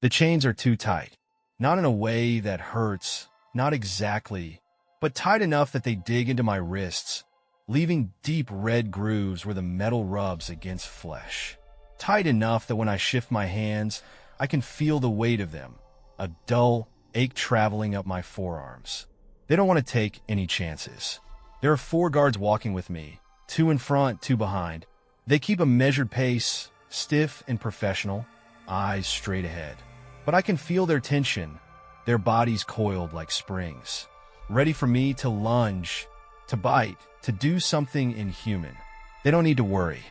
The chains are too tight. Not in a way that hurts, not exactly, but tight enough that they dig into my wrists, leaving deep red grooves where the metal rubs against flesh. Tight enough that when I shift my hands, I can feel the weight of them, a dull ache traveling up my forearms. They don't want to take any chances. There are 4 guards walking with me, 2 in front, 2 behind. They keep a measured pace, stiff and professional, eyes straight ahead. But I can feel their tension, their bodies coiled like springs, ready for me to lunge, to bite, to do something inhuman. They don't need to worry.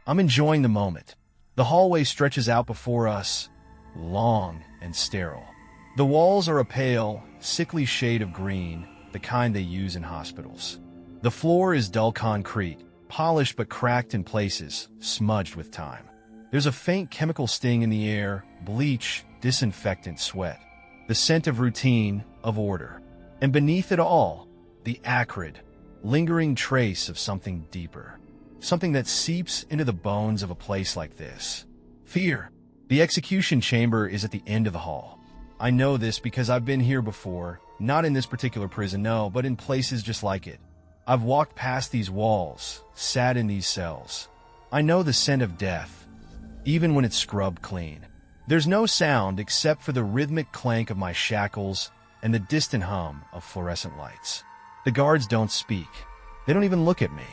I'm enjoying the moment. The hallway stretches out before us, long and sterile. The walls are a pale, sickly shade of green, the kind they use in hospitals. The floor is dull concrete, polished but cracked in places, smudged with time. There's a faint chemical sting in the air, bleach, disinfectant, sweat. The scent of routine, of order. And beneath it all, the acrid, lingering trace of something deeper. Something that seeps into the bones of a place like this. Fear. The execution chamber is at the end of the hall. I know this because I've been here before, not in this particular prison, no, but in places just like it. I've walked past these walls, sat in these cells. I know the scent of death, even when it's scrubbed clean. There's no sound except for the rhythmic clank of my shackles and the distant hum of fluorescent lights. The guards don't speak. They don't even look at me.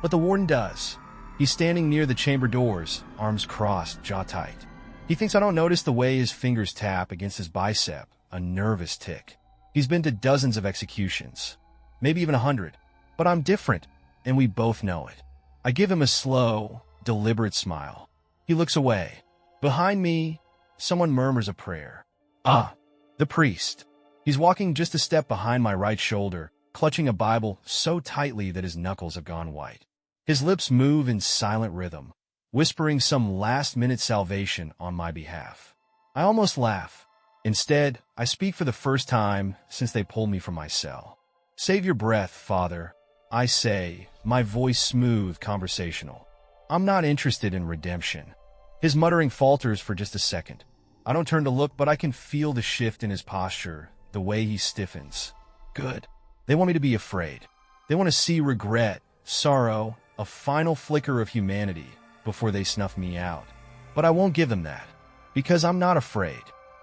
But the warden does. He's standing near the chamber doors, arms crossed, jaw tight. He thinks I don't notice the way his fingers tap against his bicep, a nervous tick. He's been to dozens of executions, maybe even 100. But I'm different, and we both know it. I give him a slow, deliberate smile. He looks away. Behind me, someone murmurs a prayer. Ah, the priest. He's walking just a step behind my right shoulder, clutching a Bible so tightly that his knuckles have gone white. His lips move in silent rhythm, whispering some last-minute salvation on my behalf. I almost laugh. Instead, I speak for the first time since they pulled me from my cell. Save your breath, Father, I say, my voice smooth, conversational. I'm not interested in redemption. His muttering falters for just a second. I don't turn to look, but I can feel the shift in his posture, the way he stiffens. Good. They want me to be afraid. They want to see regret, sorrow, a final flicker of humanity before they snuff me out. But I won't give them that, because I'm not afraid.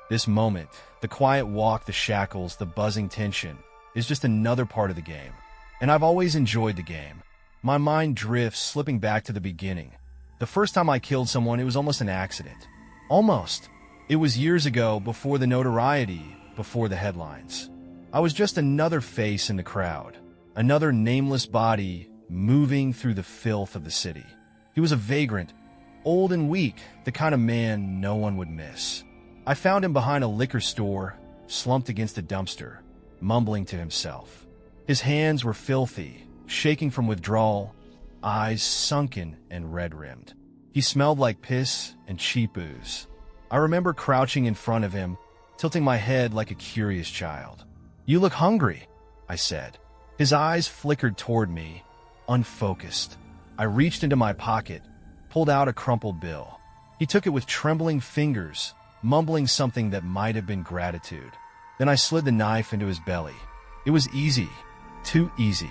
This moment, the quiet walk, the shackles, the buzzing tension, is just another part of the game. And I've always enjoyed the game. My mind drifts, slipping back to the beginning. The first time I killed someone, it was almost an accident. Almost. It was years ago, before the notoriety, before the headlines. I was just another face in the crowd, another nameless body moving through the filth of the city. He was a vagrant, old and weak, the kind of man no one would miss. I found him behind a liquor store, slumped against a dumpster, mumbling to himself. His hands were filthy, shaking from withdrawal, eyes sunken and red-rimmed. He smelled like piss and cheap booze. I remember crouching in front of him, tilting my head like a curious child. "You look hungry," I said. His eyes flickered toward me, unfocused. I reached into my pocket, pulled out a crumpled bill. He took it with trembling fingers, mumbling something that might have been gratitude. Then I slid the knife into his belly. It was easy, too easy.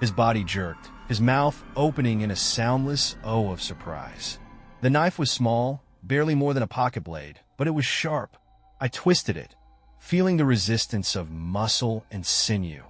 His body jerked, his mouth opening in a soundless O of surprise. The knife was small, barely more than a pocket blade, but it was sharp. I twisted it, feeling the resistance of muscle and sinew,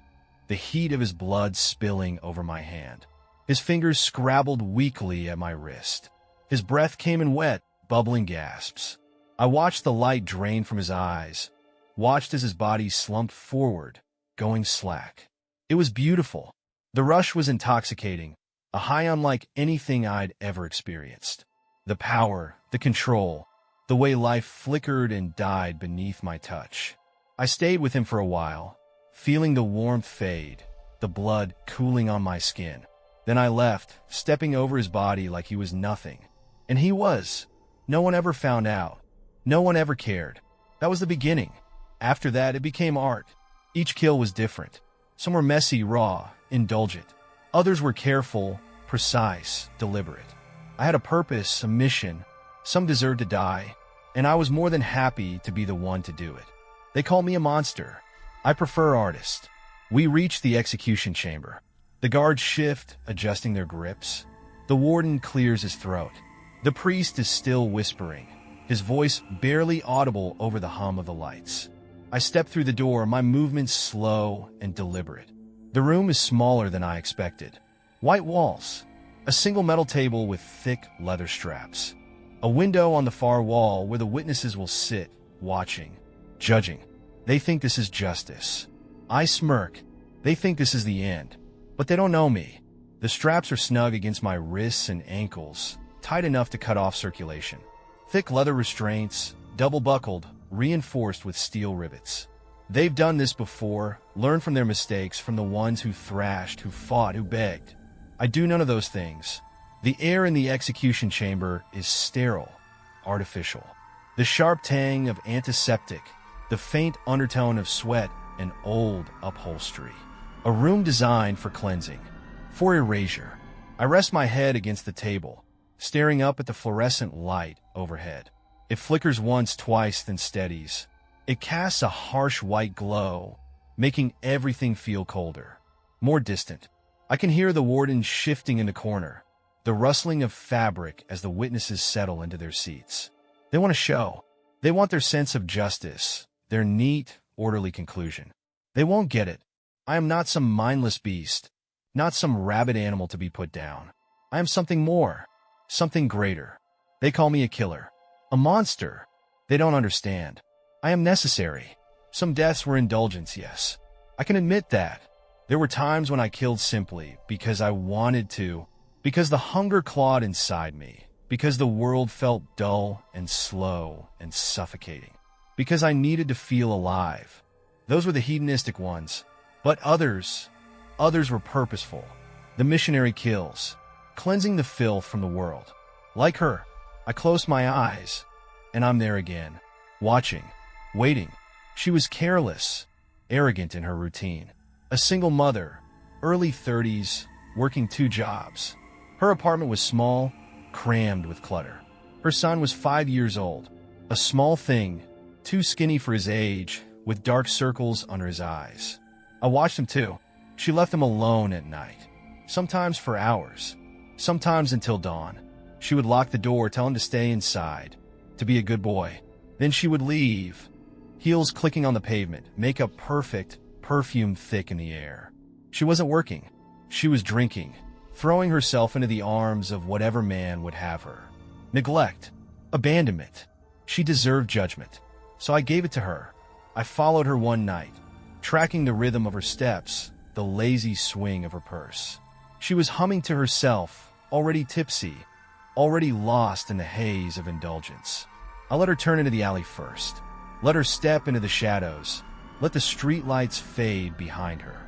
the heat of his blood spilling over my hand. His fingers scrabbled weakly at my wrist. His breath came in wet, bubbling gasps. I watched the light drain from his eyes, watched as his body slumped forward, going slack. It was beautiful. The rush was intoxicating, a high unlike anything I'd ever experienced. The power, the control, the way life flickered and died beneath my touch. I stayed with him for a while, feeling the warmth fade, the blood cooling on my skin. Then I left, stepping over his body like he was nothing. And he was. No one ever found out. No one ever cared. That was the beginning. After that, it became art. Each kill was different. Some were messy, raw, indulgent. Others were careful, precise, deliberate. I had a purpose, a mission. Some deserved to die, and I was more than happy to be the one to do it. They call me a monster. I prefer artist. We reach the execution chamber. The guards shift, adjusting their grips. The warden clears his throat. The priest is still whispering, his voice barely audible over the hum of the lights. I step through the door, my movements slow and deliberate. The room is smaller than I expected. White walls, a single metal table with thick leather straps, a window on the far wall where the witnesses will sit, watching, judging. They think this is justice. I smirk. They think this is the end. But they don't know me. The straps are snug against my wrists and ankles, tight enough to cut off circulation. Thick leather restraints, double-buckled, reinforced with steel rivets. They've done this before, learned from their mistakes, from the ones who thrashed, who fought, who begged. I do none of those things. The air in the execution chamber is sterile, artificial. The sharp tang of antiseptic, the faint undertone of sweat and old upholstery. A room designed for cleansing, for erasure. I rest my head against the table, staring up at the fluorescent light overhead. It flickers once, twice, then steadies. It casts a harsh white glow, making everything feel colder, more distant. I can hear the warden shifting in the corner, the rustling of fabric as the witnesses settle into their seats. They want a show. They want their sense of justice, their neat, orderly conclusion. They won't get it. I am not some mindless beast, not some rabid animal to be put down. I am something more, something greater. They call me a killer, a monster. They don't understand. I am necessary. Some deaths were indulgence, yes. I can admit that. There were times when I killed simply because I wanted to, because the hunger clawed inside me, because the world felt dull and slow and suffocating, because I needed to feel alive. Those were the hedonistic ones. But others were purposeful. The missionary kills, cleansing the filth from the world. Like her, I close my eyes, and I'm there again, watching, waiting. She was careless, arrogant in her routine. A single mother, early 30s, working 2 jobs. Her apartment was small, crammed with clutter. Her son was 5 years old, a small thing, too skinny for his age, with dark circles under his eyes. I watched him too. She left him alone at night, sometimes for hours, sometimes until dawn. She would lock the door, tell him to stay inside, to be a good boy. Then she would leave, heels clicking on the pavement, makeup perfect, perfume thick in the air. She wasn't working. She was drinking, throwing herself into the arms of whatever man would have her. Neglect, abandonment. She deserved judgment, so I gave it to her. I followed her one night, tracking the rhythm of her steps, the lazy swing of her purse. She was humming to herself, already tipsy, already lost in the haze of indulgence. I let her turn into the alley first. Let her step into the shadows. Let the streetlights fade behind her.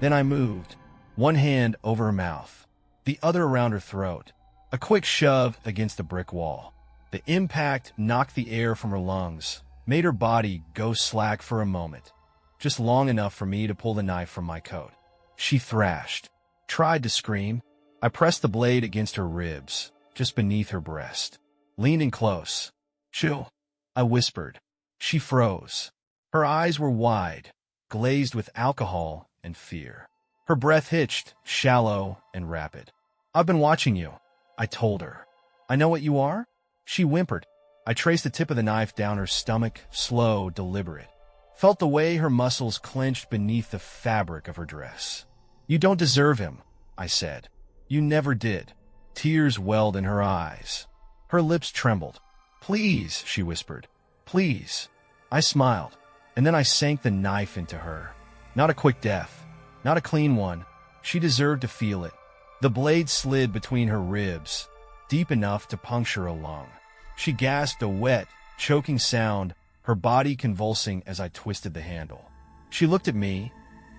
Then I moved, one hand over her mouth, the other around her throat. A quick shove against the brick wall. The impact knocked the air from her lungs, made her body go slack for a moment, just long enough for me to pull the knife from my coat. She thrashed, tried to scream. I pressed the blade against her ribs, just beneath her breast. Leaned in close. "Chill," I whispered. She froze. Her eyes were wide, glazed with alcohol and fear. Her breath hitched, shallow and rapid. "I've been watching you," I told her. "I know what you are?" She whimpered. I traced the tip of the knife down her stomach, slow, deliberate. Felt the way her muscles clenched beneath the fabric of her dress. "You don't deserve him," I said. "You never did." Tears welled in her eyes. Her lips trembled. "Please," she whispered. "Please." I smiled, and then I sank the knife into her. Not a quick death, not a clean one. She deserved to feel it. The blade slid between her ribs, deep enough to puncture a lung. She gasped a wet, choking sound, her body convulsing as I twisted the handle. She looked at me,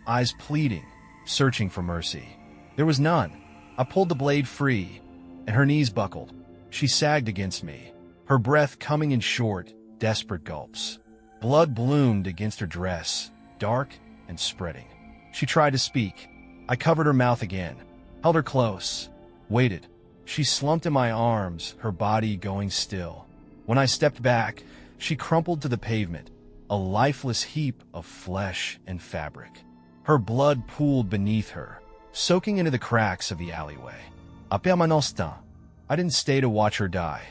eyes pleading, searching for mercy. There was none. I pulled the blade free, and her knees buckled. She sagged against me, her breath coming in short, desperate gulps. Blood bloomed against her dress, dark and spreading. She tried to speak. I covered her mouth again, held her close, waited. She slumped in my arms, her body going still. When I stepped back, She crumpled to the pavement, a lifeless heap of flesh and fabric. Her blood pooled beneath her, soaking into the cracks of the alleyway. I didn't stay to watch her die.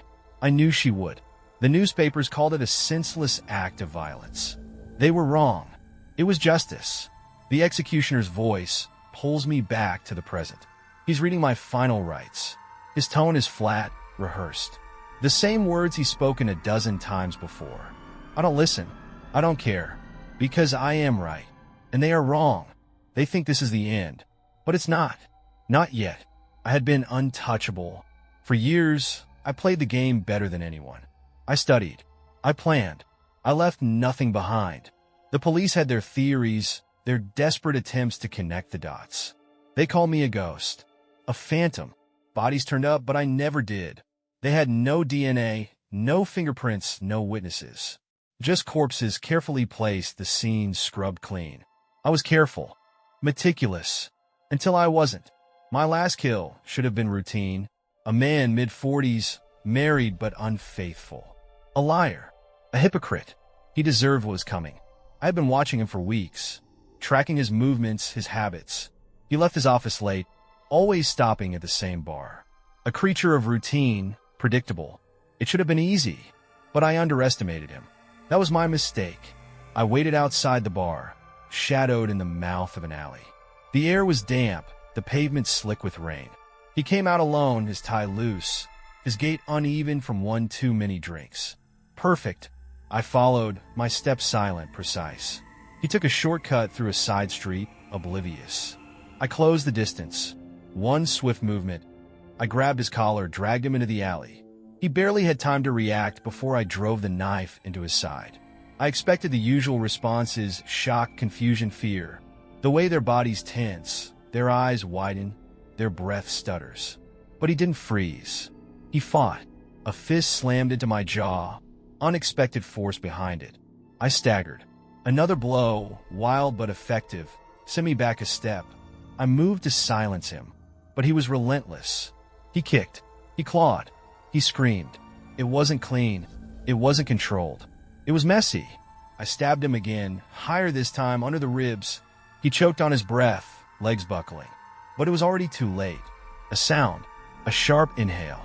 I knew she would. The newspapers called it a senseless act of violence. They were wrong. It was justice. The executioner's voice pulls me back to the present. He's reading my final rites. His tone is flat, rehearsed. The same words he's spoken a dozen times before. I don't listen. I don't care. Because I am right. And they are wrong. They think this is the end. But it's not. Not yet. I had been untouchable. For years, I played the game better than anyone. I studied. I planned. I left nothing behind. The police had their theories, their desperate attempts to connect the dots. They called me a ghost. A phantom. Bodies turned up, but I never did. They had no DNA, no fingerprints, no witnesses. Just corpses carefully placed, the scene scrubbed clean. I was careful, meticulous, until I wasn't. My last kill should have been routine. A man mid-40s, married but unfaithful. A liar. A hypocrite. He deserved what was coming. I had been watching him for weeks, tracking his movements, his habits. He left his office late, always stopping at the same bar. A creature of routine, predictable. It should have been easy, but I underestimated him. That was my mistake. I waited outside the bar, shadowed in the mouth of an alley. The air was damp, the pavement slick with rain. He came out alone, his tie loose, his gait uneven from one too many drinks. Perfect. I followed, my steps silent, precise. He took a shortcut through a side street, oblivious. I closed the distance. One swift movement. I grabbed his collar, dragged him into the alley. He barely had time to react before I drove the knife into his side. I expected the usual responses: shock, confusion, fear. The way their bodies tense, their eyes widen, their breath stutters. But he didn't freeze. He fought. A fist slammed into my jaw, unexpected force behind it. I staggered. Another blow, wild but effective, sent me back a step. I moved to silence him, but he was relentless. He kicked. He clawed. He screamed. It wasn't clean. It wasn't controlled. It was messy. I stabbed him again, higher this time, under the ribs. He choked on his breath, legs buckling. But it was already too late. A sound. A sharp inhale.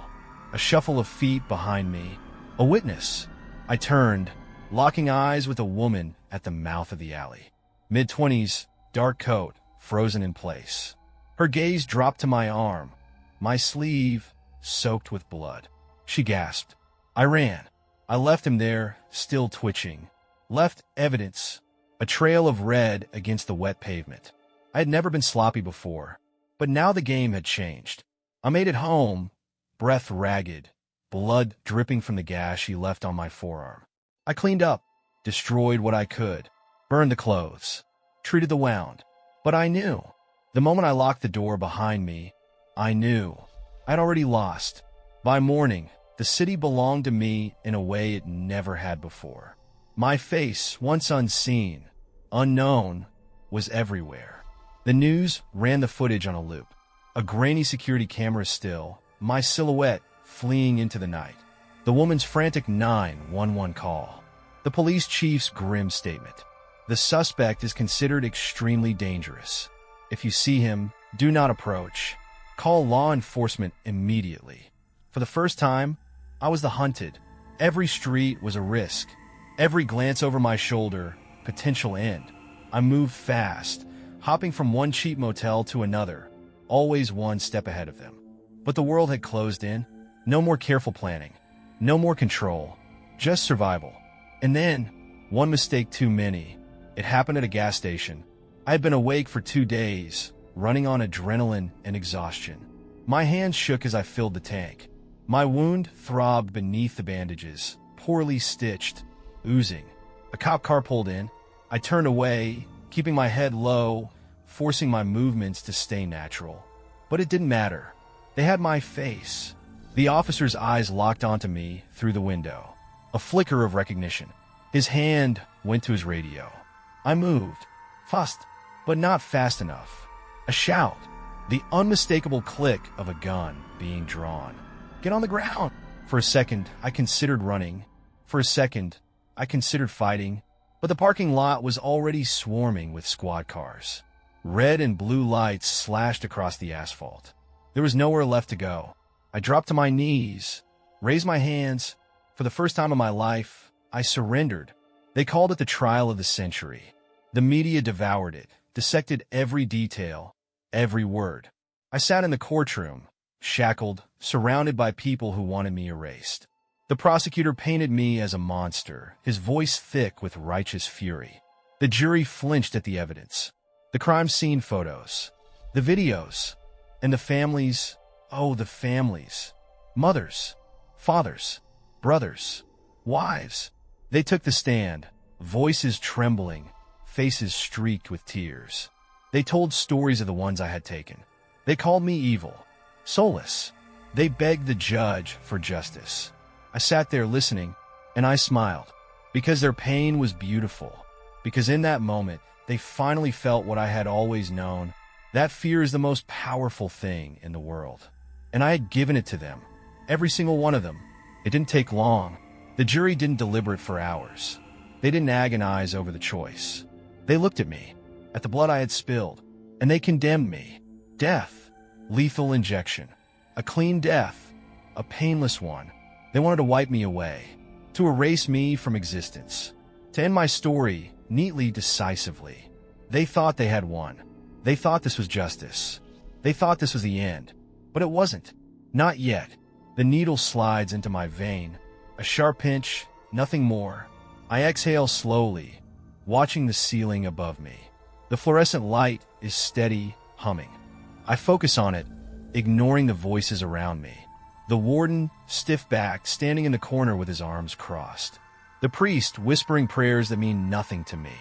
A shuffle of feet behind me. A witness. I turned, locking eyes with a woman at the mouth of the alley. Mid-20s, dark coat, frozen in place. Her gaze dropped to my arm, my sleeve soaked with blood. She gasped. I ran. I left him there, still twitching. Left evidence, a trail of red against the wet pavement. I had never been sloppy before, but now the game had changed. I made it home, breath ragged, blood dripping from the gash she left on my forearm. I cleaned up, destroyed what I could, burned the clothes, treated the wound. But I knew. The moment I locked the door behind me, I knew. I'd already lost. By morning, the city belonged to me in a way it never had before. My face, once unseen, unknown, was everywhere. The news ran the footage on a loop. A grainy security camera still, my silhouette fleeing into the night. The woman's frantic 911 call. The police chief's grim statement. The suspect is considered extremely dangerous. If you see him, do not approach. Call law enforcement immediately. For the first time, I was the hunted. Every street was a risk. Every glance over my shoulder, potential end. I moved fast, hopping from one cheap motel to another, always one step ahead of them. But the world had closed in. No more careful planning. No more control. Just survival. And then, one mistake too many. It happened at a gas station. I had been awake for 2 days, running on adrenaline and exhaustion. My hands shook as I filled the tank. My wound throbbed beneath the bandages, poorly stitched, oozing. A cop car pulled in. I turned away, keeping my head low, forcing my movements to stay natural. But it didn't matter. They had my face. The officer's eyes locked onto me through the window. A flicker of recognition. His hand went to his radio. I moved. Fast, but not fast enough. A shout. The unmistakable click of a gun being drawn. Get on the ground. For a second, I considered running. For a second, I considered fighting, but the parking lot was already swarming with squad cars. Red and blue lights slashed across the asphalt. There was nowhere left to go. I dropped to my knees, raised my hands. For the first time in my life, I surrendered. They called it the trial of the century. The media devoured it, dissected every detail, every word. I sat in the courtroom, shackled, surrounded by people who wanted me erased. The prosecutor painted me as a monster, his voice thick with righteous fury. The jury flinched at the evidence. The crime scene photos, the videos, and the families, oh, the families. Mothers, fathers, brothers, wives. They took the stand, voices trembling, faces streaked with tears. They told stories of the ones I had taken. They called me evil, soulless. They begged the judge for justice. I sat there listening, and I smiled, because their pain was beautiful, because in that moment, they finally felt what I had always known. That fear is the most powerful thing in the world. And I had given it to them, every single one of them. It didn't take long. The jury didn't deliberate for hours. They didn't agonize over the choice. They looked at me, at the blood I had spilled, and they condemned me. Death, lethal injection, a clean death, a painless one. They wanted to wipe me away, to erase me from existence, to end my story neatly, decisively. They thought they had won. They thought this was justice. They thought this was the end. But it wasn't. Not yet. The needle slides into my vein. A sharp pinch, nothing more. I exhale slowly, watching the ceiling above me. The fluorescent light is steady, humming. I focus on it, ignoring the voices around me. The warden, stiff-backed, standing in the corner with his arms crossed. The priest, whispering prayers that mean nothing to me.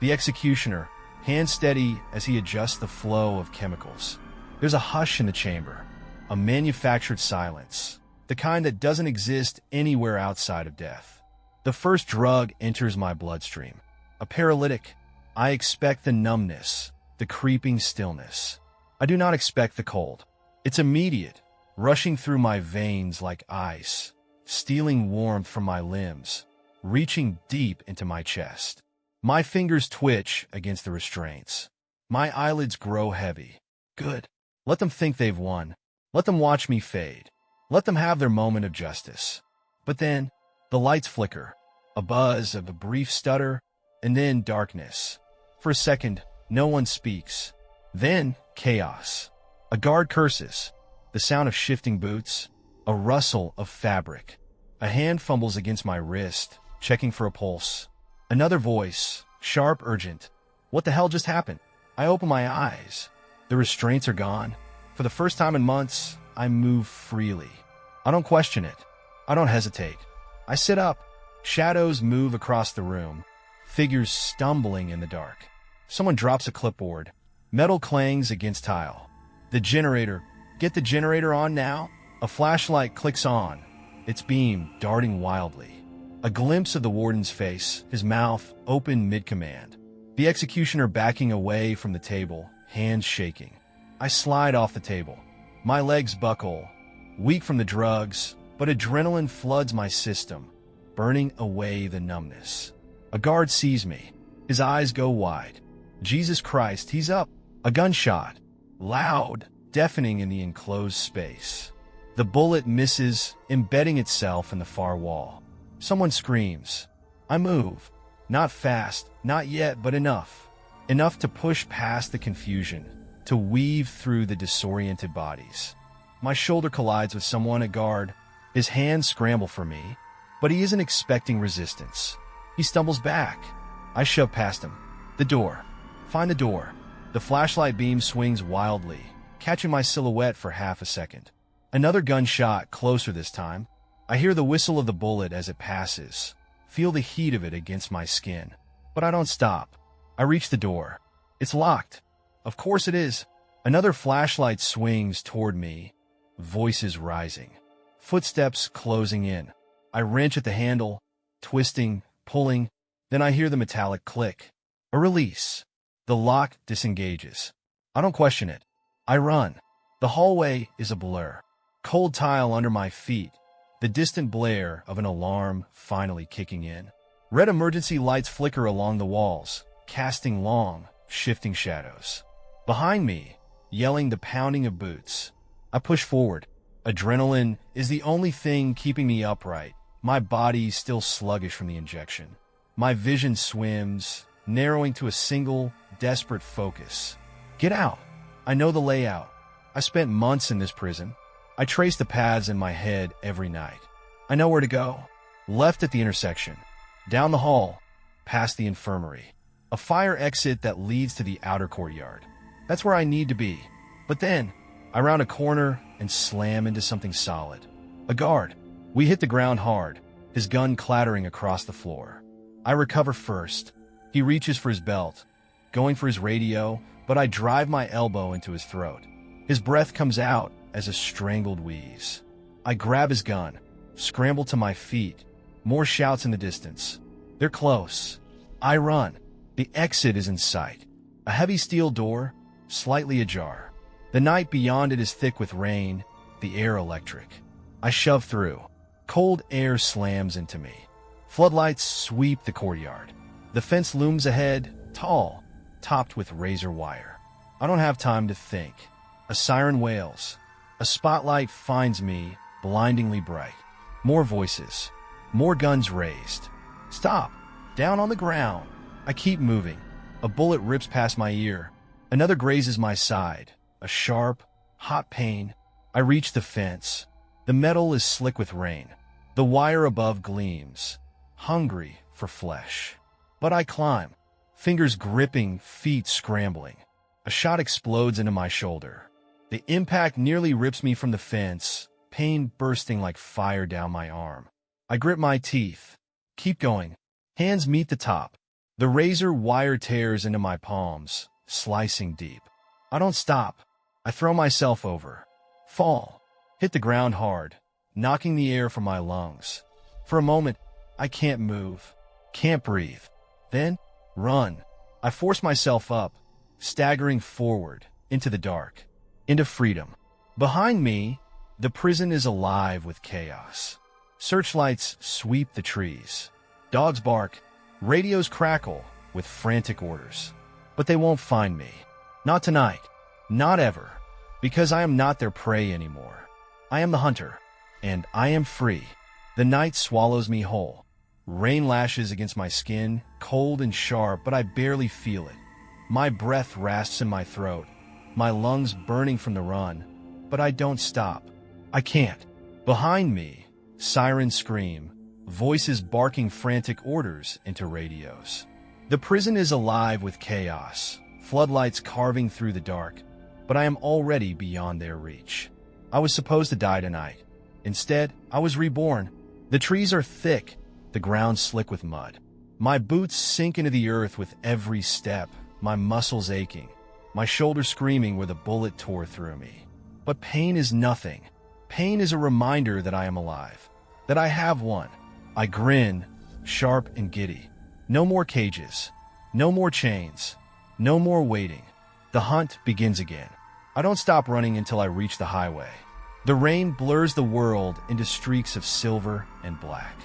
The executioner, hands steady as he adjusts the flow of chemicals. There's a hush in the chamber, a manufactured silence, the kind that doesn't exist anywhere outside of death. The first drug enters my bloodstream. A paralytic. I expect the numbness, the creeping stillness. I do not expect the cold. It's immediate, rushing through my veins like ice, stealing warmth from my limbs, reaching deep into my chest. My fingers twitch against the restraints. My eyelids grow heavy. Good. Let them think they've won. Let them watch me fade. Let them have their moment of justice. But then, the lights flicker. A buzz of a brief stutter, and then darkness. For a second, no one speaks. Then, chaos. A guard curses. The sound of shifting boots. A rustle of fabric. A hand fumbles against my wrist, checking for a pulse. Another voice, sharp, urgent. What the hell just happened? I open my eyes. The restraints are gone. For the first time in months, I move freely. I don't question it. I don't hesitate. I sit up. Shadows move across the room. Figures stumbling in the dark. Someone drops a clipboard. Metal clangs against tile. The generator. Get the generator on now? A flashlight clicks on, its beam darting wildly. A glimpse of the warden's face, his mouth open mid-command. The executioner backing away from the table, hands shaking. I slide off the table. My legs buckle, weak from the drugs, but adrenaline floods my system, burning away the numbness. A guard sees me. His eyes go wide. Jesus Christ, he's up. A gunshot. Loud, deafening in the enclosed space. The bullet misses, embedding itself in the far wall. Someone screams. I move. Not fast, not yet, but enough. Enough to push past the confusion, to weave through the disoriented bodies. My shoulder collides with someone at guard. His hands scramble for me, but he isn't expecting resistance. He stumbles back. I shove past him. The door. Find the door. The flashlight beam swings wildly, catching my silhouette for half a second. Another gunshot, closer this time. I hear the whistle of the bullet as it passes, feel the heat of it against my skin. But I don't stop. I reach the door. It's locked. Of course it is. Another flashlight swings toward me, voices rising. Footsteps closing in. I wrench at the handle, twisting, pulling. Then I hear the metallic click. A release. The lock disengages. I don't question it. I run. The hallway is a blur. Cold tile under my feet. The distant blare of an alarm finally kicking in. Red emergency lights flicker along the walls, casting long, shifting shadows. Behind me, yelling the pounding of boots. I push forward. Adrenaline is the only thing keeping me upright, my body still sluggish from the injection. My vision swims, narrowing to a single, desperate focus. Get out! I know the layout. I spent months in this prison. I trace the paths in my head every night. I know where to go. Left at the intersection. Down the hall. Past the infirmary. A fire exit that leads to the outer courtyard. That's where I need to be. But then, I round a corner and slam into something solid. A guard. We hit the ground hard, his gun clattering across the floor. I recover first. He reaches for his belt, going for his radio, but I drive my elbow into his throat. His breath comes out as a strangled wheeze. I grab his gun, scramble to my feet. More shouts in the distance. They're close. I run. The exit is in sight. A heavy steel door, slightly ajar. The night beyond it is thick with rain, the air electric. I shove through. Cold air slams into me. Floodlights sweep the courtyard. The fence looms ahead, tall, topped with razor wire. I don't have time to think. A siren wails. A spotlight finds me, blindingly bright. More voices. More guns raised. Stop. Down on the ground. I keep moving. A bullet rips past my ear. Another grazes my side. A sharp, hot pain. I reach the fence. The metal is slick with rain. The wire above gleams. Hungry for flesh. But I climb. Fingers gripping, feet scrambling. A shot explodes into my shoulder. The impact nearly rips me from the fence, pain bursting like fire down my arm. I grip my teeth. Keep going. Hands meet the top. The razor wire tears into my palms, slicing deep. I don't stop. I throw myself over. Fall. Hit the ground hard, knocking the air from my lungs. For a moment, I can't move, can't breathe. Then, run. I force myself up, staggering forward, into the dark, into freedom. Behind me, the prison is alive with chaos. Searchlights sweep the trees. Dogs bark, radios crackle with frantic orders. But they won't find me. Not tonight. Not ever. Because I am not their prey anymore. I am the hunter, and I am free. The night swallows me whole. Rain lashes against my skin, cold and sharp, but I barely feel it. My breath rasps in my throat, my lungs burning from the run, but I don't stop. I can't. Behind me, sirens scream, voices barking frantic orders into radios. The prison is alive with chaos, floodlights carving through the dark, but I am already beyond their reach. I was supposed to die tonight. Instead, I was reborn. The trees are thick, the ground slick with mud. My boots sink into the earth with every step, my muscles aching, my shoulders screaming where the bullet tore through me. But pain is nothing. Pain is a reminder that I am alive, that I have one. I grin, sharp and giddy. No more cages, no more chains, no more waiting. The hunt begins again. I don't stop running until I reach the highway. The rain blurs the world into streaks of silver and black.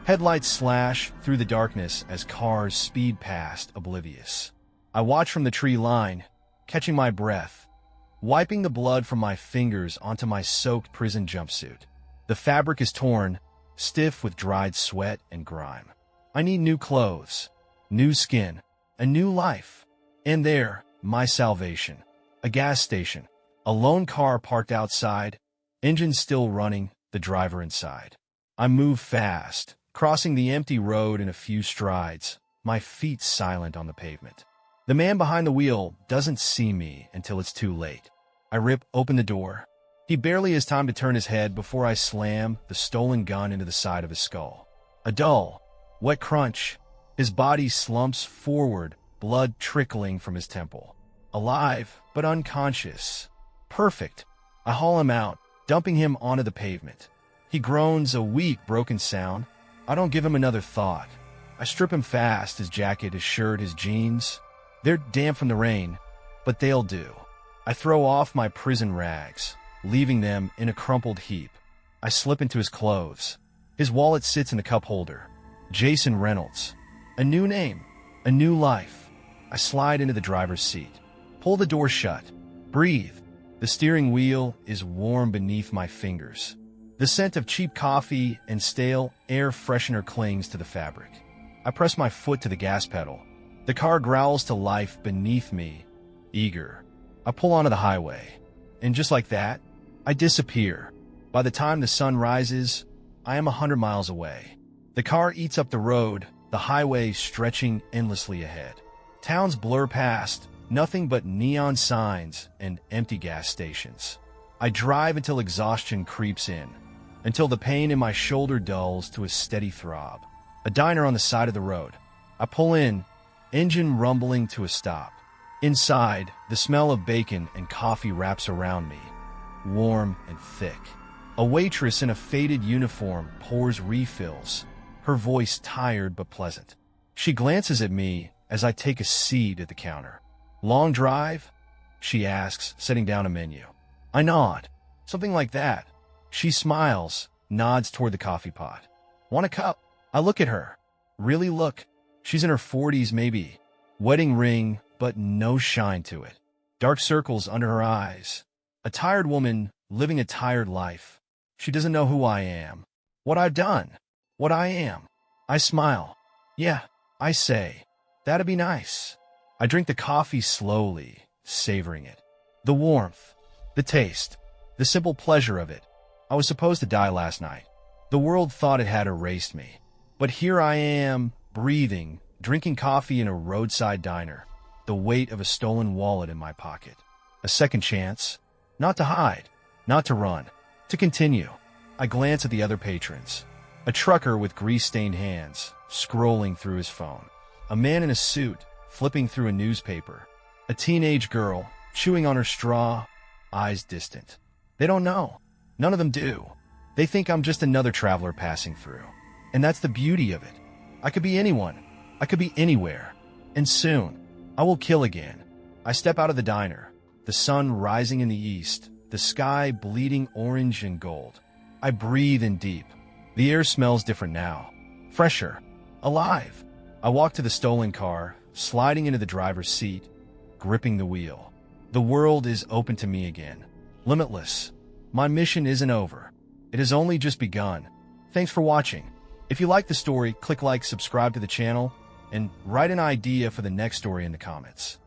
Headlights slash through the darkness as cars speed past, oblivious. I watch from the tree line, catching my breath, wiping the blood from my fingers onto my soaked prison jumpsuit. The fabric is torn, stiff with dried sweat and grime. I need new clothes, new skin, a new life. And there, my salvation. A gas station, a lone car parked outside, engine still running, the driver inside. I move fast, crossing the empty road in a few strides, my feet silent on the pavement. The man behind the wheel doesn't see me until it's too late. I rip open the door. He barely has time to turn his head before I slam the stolen gun into the side of his skull. A dull, wet crunch. His body slumps forward, blood trickling from his temple. Alive, but unconscious. Perfect. I haul him out, dumping him onto the pavement. He groans a weak, broken sound. I don't give him another thought. I strip him fast, his jacket, his shirt, his jeans. They're damp from the rain, but they'll do. I throw off my prison rags, leaving them in a crumpled heap. I slip into his clothes. His wallet sits in the cup holder. Jason Reynolds, A new name, a new life. I slide into the driver's seat, pull the door shut, breathe. The steering wheel is warm beneath my fingers. The scent of cheap coffee and stale air freshener clings to the fabric. I press my foot to the gas pedal. The car growls to life beneath me, eager. I pull onto the highway, and just like that, I disappear. By the time the sun rises, I am 100 miles away. The car eats up the road, the highway stretching endlessly ahead. Towns blur past, nothing but neon signs and empty gas stations. I drive until exhaustion creeps in, until the pain in my shoulder dulls to a steady throb. A diner on the side of the road. I pull in, engine rumbling to a stop. Inside, the smell of bacon and coffee wraps around me, warm and thick. A waitress in a faded uniform pours refills, her voice tired but pleasant. She glances at me as I take a seat at the counter. "Long drive?" she asks, setting down a menu. I nod. "Something like that." She smiles, nods toward the coffee pot. "Want a cup?" I look at her. Really look. She's in her 40s maybe. Wedding ring, but no shine to it. Dark circles under her eyes. A tired woman living a tired life. She doesn't know who I am, what I've done, what I am. I smile. "Yeah," I say. "That'd be nice." I drink the coffee slowly, savoring it. The warmth, the taste, the simple pleasure of it. I was supposed to die last night. The world thought it had erased me. But here I am, breathing, drinking coffee in a roadside diner, the weight of a stolen wallet in my pocket. A second chance, not to hide, not to run, to continue. I glance at the other patrons. A trucker with grease-stained hands, scrolling through his phone. A man in a suit, flipping through a newspaper. A teenage girl, chewing on her straw, eyes distant. They don't know. None of them do. They think I'm just another traveler passing through. And that's the beauty of it. I could be anyone. I could be anywhere. And soon, I will kill again. I step out of the diner, the sun rising in the east, the sky bleeding orange and gold. I breathe in deep. The air smells different now. Fresher. Alive. I walk to the stolen car, sliding into the driver's seat, gripping the wheel. The world is open to me again. Limitless. My mission isn't over. It has only just begun. Thanks for watching. If you like the story, click like, subscribe to the channel, and write an idea for the next story in the comments.